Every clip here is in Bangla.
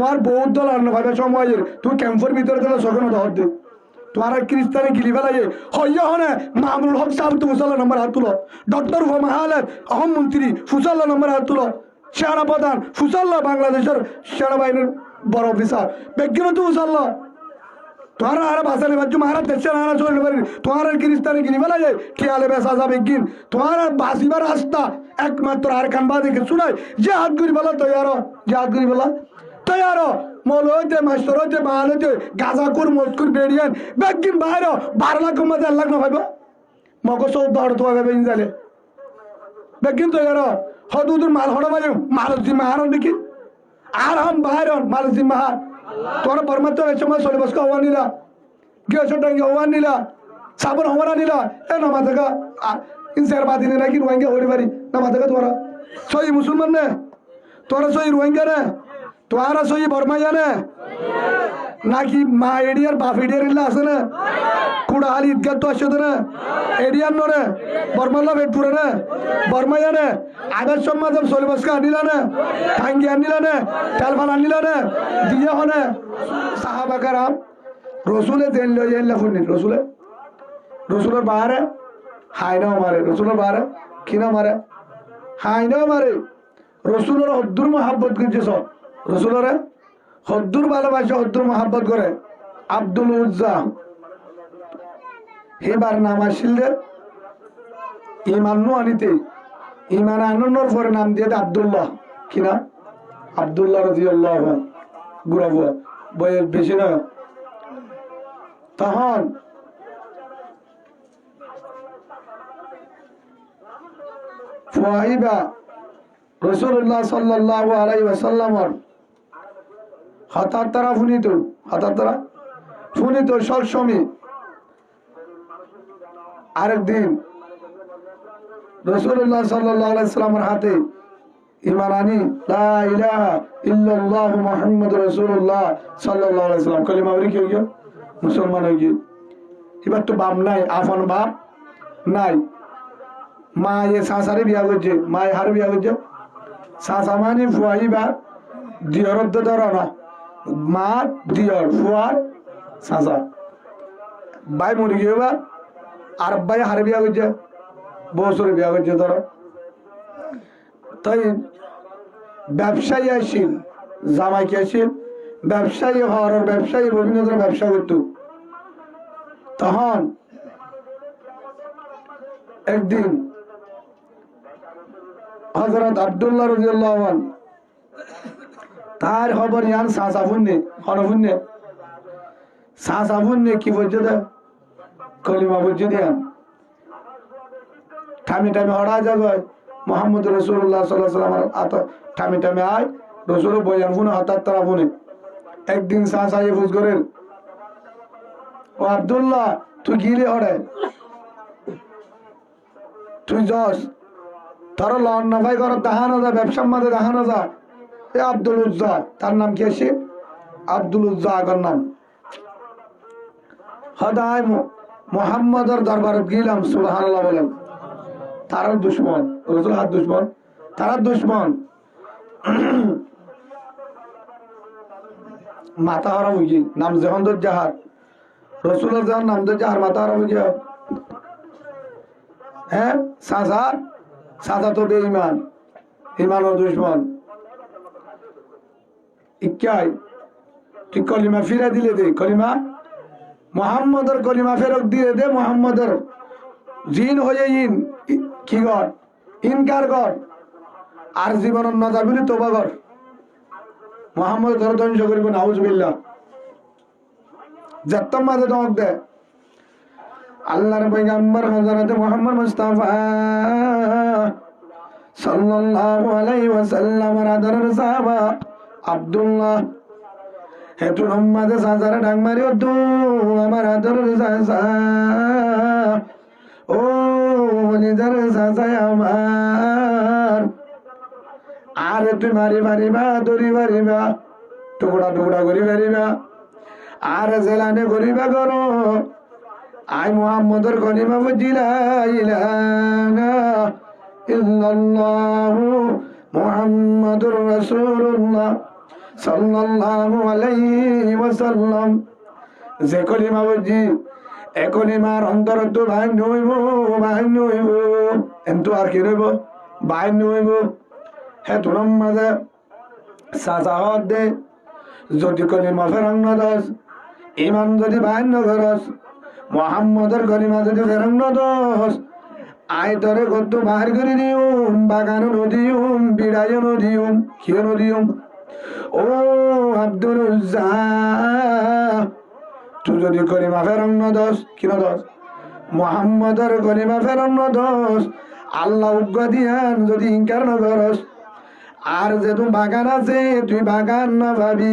তোমার বহুত দল আর নভাবে সময়ের তুই ক্যাম্পের ভিতরে দিলে সখন ধর দে তোমার খ্রিস্টানে গিলি ফেলাইয়ে হইয়া হনে মামুনুল হক সাহেব তো মুসাল্লা নম্বর হাত তুলো ডক্টর মাহালের অহম মন্ত্রী ফুসাল্লা নম্বর হাত তুলো সেনা প্রধান ফুসাল্লা বাংলাদেশের সেনাবাহিনীর বড় অফিসার ব্যক্তিগত ফুসাল্লা তোমার আর ভাষা নেবার মারা দেশে না চলে পারি তোমার খ্রিস্টানে গিলি ফেলাইয়ে খেয়ালে বেসা যাবে গিন তোমার বাসিবার রাস্তা একমাত্র আর কানবা দেখে শুনাই যে হাত ঘুরি বলা তৈয়ার যে হাত ঘুরি বলা তৈয়ার মল হইতে মাস্টার হইতে বাহাল হইতে গাজাকুর মজকুর বেরিয়ান বেগিন বাইর 12 লাখ মধ্যে 1 লাখ না পাইব মগ 14 তো হবে ইনজালে বেগিন তৈয়ার হদুদুর মাল হড়া বাজে মাল জিম্মাহার দেখি আর হাম বাইর মাল জিম্মাহার তোর পরমাত্ম এই সময় চলে বসকা হওয়া নিলা গিয়েছো টাঙ্গি হওয়া নিলা সাবন হওয়া নিলা এ নামা দেখা ইনসার বাদিনে নাকি রোহিঙ্গা হরি পারি নামা দেখা তোরা সই মুসলমান নে তোরা সই রোহিঙ্গা নে তোরা সই বর্মাইয়া নে নাকি মা এডিয়ার বাপ এডিয়ার ইল্লা আছে না কুড়া হালি ঈদগাহ তো আসছে না এডিয়ার নরে বর্মাল্লা বেটপুরে না বর্মাইয়া নে আবার সমাজ চলে বসকা আনিলা না টাঙ্গি আনিলা না তেলফাল আনিলা না দিয়ে হনে সাহাবা কারাম রসুলে জেল লই এল্লা ফুনি রসুলের বাহারে হাইনাও মারে রসুলের বাহারে কিনা মারে হাইনাও মারে রসুলের হদ্দুর মহাব্বত করছে সব রসুলের হদ্দুর ভালোবাসা হদ্দুর মহাব্বত করে আব্দুল উজ্জা এবার নাম আসলে ইমান নু আনিতে ইমান আনন্নর পরে নাম দিয়ে আব্দুল্লাহ কিনা আব্দুল্লাহ রাদিয়াল্লাহু আনহু গুরাব বয়স বেশি না তখন ফুয়াইবা রাসূলুল্লাহ সাল্লাল্লাহু আলাইহি ওয়াসাল্লামর হাতার তারা ফুনিত সবসময় আরেকদিন রাসূলুল্লাহ সাল্লাল্লাহু আলাইহি ওয়াসাল্লামের হাতে ঈমান আনি লা ইলাহা ইল্লাল্লাহু মুহাম্মাদুর রাসূলুল্লাহ সাল্লাল্লাহু আলাইহি ওয়াসাল্লাম কালিমা বলি কি হইল মুসলমান হয়ে গিয়ে এবার তো বাপ নাই আফন বাপ নাই মা এ সাসারে বিয়া করছে মা হার বিয়া করছে সাসা মানে ফুয়াইবা দিয়র ধর না মা দিয়র ফুয়ার সাসা ভাই মরে গিয়ে এবার আর ভাই হার বিয়া করছে বছরে বিয়া করছে ধরো তাই ব্যবসায়ী আসিল জামাইকে আসিল ব্যবসায়ী হওয়ার ব্যবসায়ী রবীন্দ্র ব্যবসা করত তখন একদিন হযরত আব্দুল্লাহ রাদিয়াল্লাহু আনহু তার খবর ইয়ান সাসাফুন্নে হনফুন্নে সাসাফুন্নে কি বলছে দে কলিমা বলছে দিয়ান ঠামি হড়া যাবে মুহাম্মদ রাসূলুল্লাহ সাল্লাল্লাহু আলাইহি ওয়াসাল্লাম আত ঠামি আয় রসুল বয়ান ফুনে হাতার তারা ফুনে একদিন সাসাই ফুস করেন ও আব্দুল্লাহ তুই গিলে হড়ে তুই যস তোর লন না ভাই ঘর দেখানো যা ব্যবসার মাঝে দেখানো যা এ আব্দুল উজ্জা তার নাম কি আছে আব্দুল উজ্জা আগর নাম হদায় মোহাম্মদের দরবারে গেলাম সুবহানাল্লাহ বলেন তারার দুশ্মন রসুল হাত দুশ্মন তারার দুশ্মন মাথা হারা হয়ে গিয়ে নাম যখন জাহার রসুলের যখন নাম জাহার মাথা হারা হয়ে গিয়ে হ্যাঁ সাজা তো বেঈমান ইমানের দুশ্মন ইকাই তুই কলিমা ফিরে দিলে দে কলিমা মোহাম্মদের কলিমা ফেরত দিয়ে দে মোহাম্মদের জিন হয়ে ইন কি কর ইনকার কর আর জীবনের না যাবি তোবা কর মোহাম্মদ ধর ধ্বংস করিব নাউজুবিল্লাহ যত্তম মাঝে দমক দে আল্লাহর পয়গম্বর হযরত মুহাম্মদ মুস্তাফা সাল্লাল্লাহু আলাইহি ওয়াসাল্লাম আদরের সাহাবা আব্দুল্লাহ হেতু উম্মাদে সাজারে ডাং মারিও দু আমার আদরের সাসা ও নিজের সাসা আমার আর তুই মারিবা দড়ি মারিবা টুকরা করি মারিবা আর জেলানে করিবা করো আই মুহাম্মদের কলিমা বুঝিলা ইলাহা ইল্লাল্লাহু মুহাম্মাদুর রাসূলুল্লাহ সাল্লাল্লাহু আলাইহি ওয়াসাল্লাম যে কলিমা বুঝি এ কলিমার অন্তরত বাহিন হইব এন্তু আর কি রইব বাহিন হইব হে তুলম মাঝে সাজাহত দে যদি কলিমা ফেরং নদস ইমান যদি বাহিন নগরস মোহাম্মদের কলিমা যদি ফেরং নদস আয় তরে কত বাহির করে দিউম বাগানো নদীউম বিড়াইও নদীউম কিয় নদীউম ও আব্দুল তুই যদি কলিমা ফেরং নদস কি নদস মোহাম্মদের কলিমা ফেরং নদস আল্লাহ উগ্র দিয়ান যদি ইনকার নগরস আর যে তুমি বাগান আছে তুই বাগান না ভাবি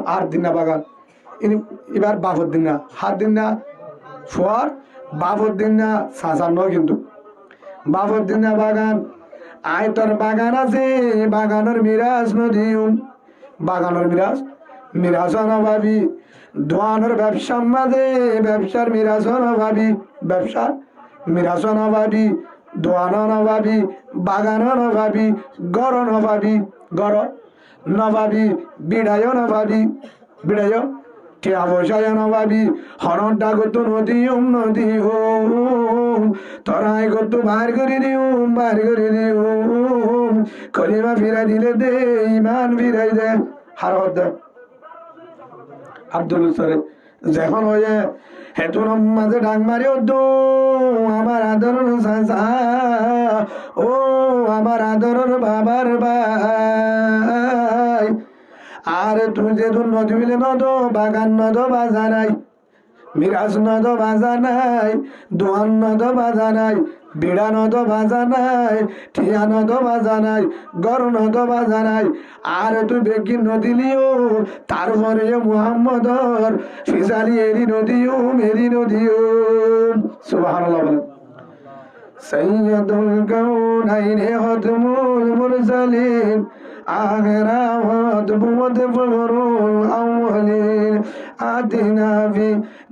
আর দিন না বাগান এবার বাপর দিন না হাত দিন না শোয়ার বাপর দিন না সাঁচার নয় কিন্তু বাপর দিন না বাগান আয় তোর বাগান আছে বাগানের মিরাজ নদীম বাগানের মিরাজ নভাবি দোয়ানোর ব্যবসার মাঝে ব্যবসার মিরাজ নভাবি ব্যবসার মিরাজ নভাবি দোয়ানো নভাবি বাগানো নভাবি গড় নভাবি গড় নভাবি বিড়াইও নভাবি বিড়াইও টিয়া বসায় নভাবি হরণ ডাকতো নদী তরাই কত বার করে দিউম কলিমা ফিরাই দিলে দে ইমান ফিরাই দে হার দে আব্দুল সরে যখন হয়ে হেতুন মাঝে ডাক মারি আমার আদরের চাচা ও আমার আদরের বাবার ভাই আর তুই যে তুই নদী মিলে নদ বাগান নদ বাজা নাই মিরাজ নদ বাজা নাই দোয়ান নদ বাজা নাই বিড়া নদ বাজা নাই ঠিয়া নদ বাজা নাই গড় নদ বাজা নাই আর তুই বেগি নদীলিও তারপরে মুহাম্মদর ফিজালি এরি নদীও মেরি নদীও সুবহানাল্লাহ বলেন সৈয়দুল কাউনাইন খতমুল মুরসালিন আখিরা ওয়াদবুদ ফখরুল আউয়ালিন আতিনা ফি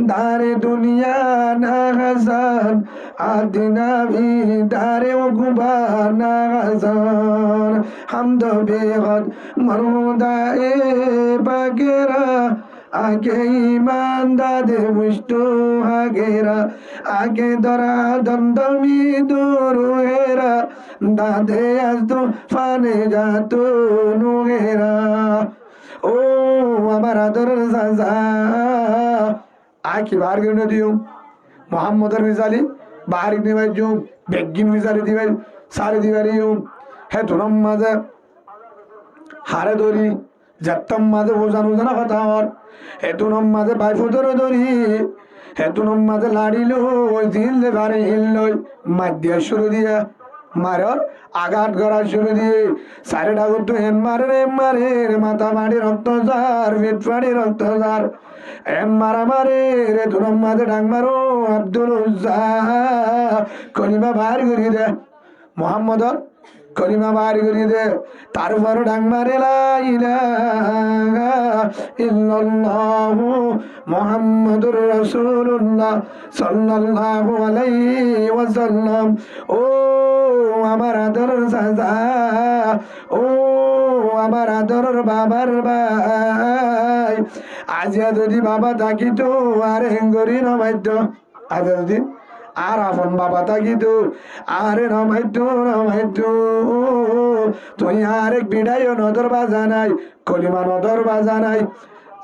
দারে দুনিয়া না হাসান আতিনা ফি দারে উকবা না হাসান হামদ বেগদ মরুদায়ে বাগেরা আগে ইমান দাদে মুষ্টু হাগেরা আগে দরা দন্দমি দুরুহেরা দাদে আজতো ফানে যাতো নুহেরা ও আমার আদরের চাচা আকি বার করে দিও মোহাম্মদের মিসালি বাহারি দিবাই জুম বেগিন মিসালি দিবাই সারি দিবারিও হে তুনম মাঝে হারে ধরি যাত্তম মাঝে বোঝানো জানা কথা হর হেতুনম মাঝে বাইফুতর ধরি হেতুনম মাঝে লাড়িল দিলে বারে হিললই মার দিয়া শুরু দিয়া মারর আঘাত করা শুরু দিয়ে সারে ডাকুর তো হেন মারে মাথা মারি রক্ত যার পেট ফাড়ি রক্ত যার এম মারা মারে রে তুনম মাঝে ডাক মারো আব্দুল কলিমা ভার করি দে মোহাম্মদর কলিমা বাড়ি করি দে তারপর ডাক মারে লা ইলাহা ইল্লাল্লাহু মুহাম্মাদুর রাসূলুল্লাহ সাল্লাল্লাহু আলাইহি ওয়াসাল্লাম ও আমার আদরের চাচা ও আমার আদরের বাবার ভাই আজিয়া যদি বাবা থাকিত আর হেঙ্গরি নবাইত আজ যদি আর আপন বাবা থাকিত আরে নমাইতো তুই আরেক বিড়াইও নদর বাজা নাই কলিমা নদর বাজা নাই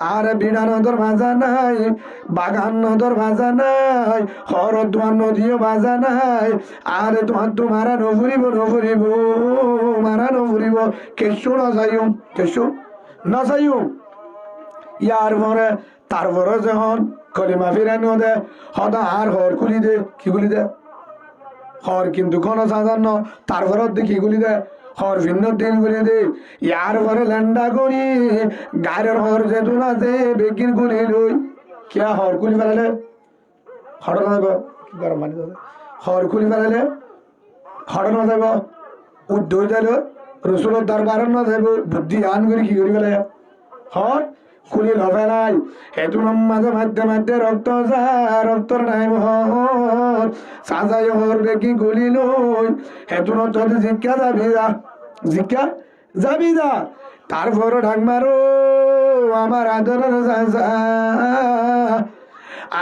আর বিড়া নদর বাজা নাই বাগান নদর বাজা নাই হরদ্বার নদীও বাজা নাই আর তোমারা নফুরিব মারা নফুরিব কেশু নজাইম কেশু নজাইম ইয়ার পরে তারপরে যখন কলিমা ফিরানো দে হদা আর হর খুলি দে কি খুলি দে হর কিন্তু কোন সাজান্ন তারপরে কি খুলি দে হর ভিন্ন দিন খুলি দে ইয়ার পরে ল্যান্ডা করি গাড়ির হর যেতুন আছে বেগিন খুলি লই কিয়া হর খুলি ফেলালে হর না দেব গরম পানি হর খুলি ফেলালে হর না দেব উদ্যোগ দিল রসুলের দরবার না দেব বুদ্ধি আন করে কি করি ফেলে হর খুলি লভে নাই হেতু মাঝে মাঝে রক্ত রক্তর নাই সাজাই হর বেকি গুলি লই হেতু যদি জিজ্ঞা যাবি যা তারপরও ডাক মারো আমার আদরের চাচা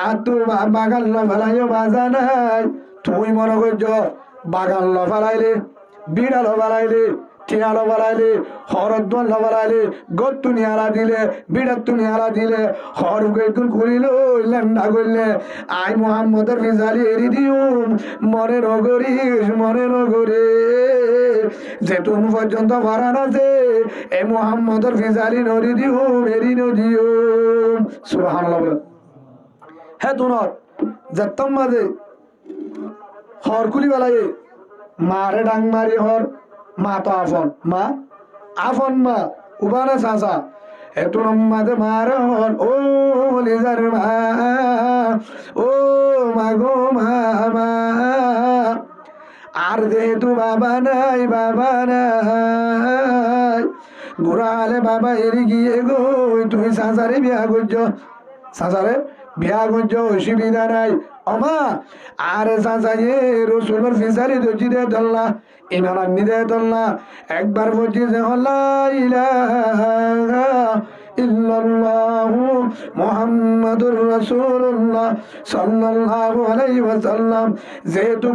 আর তো বাগান ফেলাইও বাজা নাই তুই মনে করছ বাগান ফেলাইলে বিড়াল ফেলাইলে টিয়াল ফেলাইলে হরদ্বান ফেলাইলে গত্তুনি আলা দিলে বিড়াত্তুনি আলা দিলে হর গেতুন করিল লেন্ডা করলে আই মোহাম্মদের রিজালি এরি দিউম মনে নগরে যেতুন পর্যন্ত ভাড়ান আছে এ মোহাম্মদের রিজালি নদী দিউম এরি নদীম সুবহানাল্লাহ। হ্যাঁ তোর যেতাম মাঝে হর খুলি বেলায় মারে ডাং মারি হর মা তো আফন মা উবানা চাচা এত মাঝে মারে হর ও লিজার মা ও মা গো মা আর যেহেতু বাবা নাই ঘুরালে বাবা এরি গিয়ে গো তুই চাচারে বিয়া করছ চাচারে বিয়া করছ অসুবিধা নাই অমা আরে চাচাইয়ে রসুলের ফিসারি দর্জি দে দল্লা ইমান আন্নি দে দল্লা একবার বলছি যে ইল্লাল্লাহু মুহাম্মাদুর রাসূলুল্লাহ সাল্লাল্লাহু আলাইহি ওয়াসাল্লাম যেহেতু